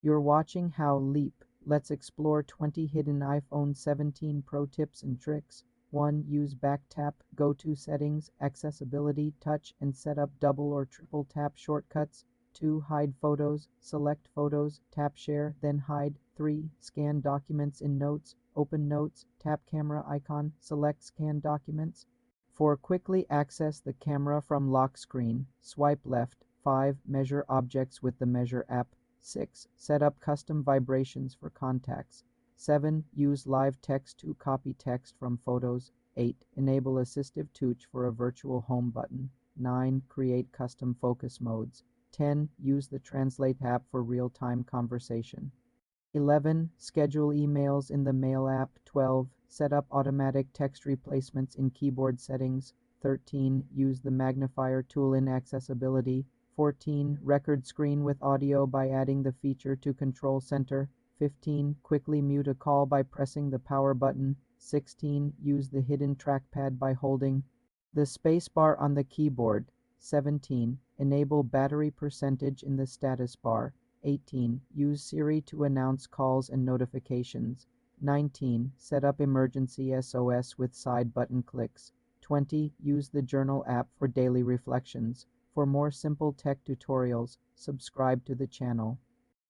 You're watching How Leap. Let's explore 20 hidden iPhone 17 Pro tips and tricks. 1. Use back tap. Go to Settings, Accessibility, Touch, and set up double or triple tap shortcuts. 2. Hide photos. Select photos, tap Share, then hide. 3. Scan documents in Notes. Open Notes, tap camera icon, select Scan Documents. 4. Quickly access the camera from lock screen. Swipe left. 5. Measure objects with the Measure app. 6. Set up custom vibrations for contacts. 7. Use live text to copy text from photos. 8. Enable assistive touch for a virtual home button. 9. Create custom focus modes. 10. Use the Translate app for real-time conversation. 11. Schedule emails in the Mail app. 12. Set up automatic text replacements in keyboard settings. 13. Use the magnifier tool in Accessibility. 14. Record screen with audio by adding the feature to Control Center. 15. Quickly mute a call by pressing the power button. 16. Use the hidden trackpad by holding the spacebar on the keyboard. 17. Enable battery percentage in the status bar. 18. Use Siri to announce calls and notifications. 19. Set up emergency SOS with side button clicks. 20. Use the Journal app for daily reflections. For more simple tech tutorials, subscribe to the channel.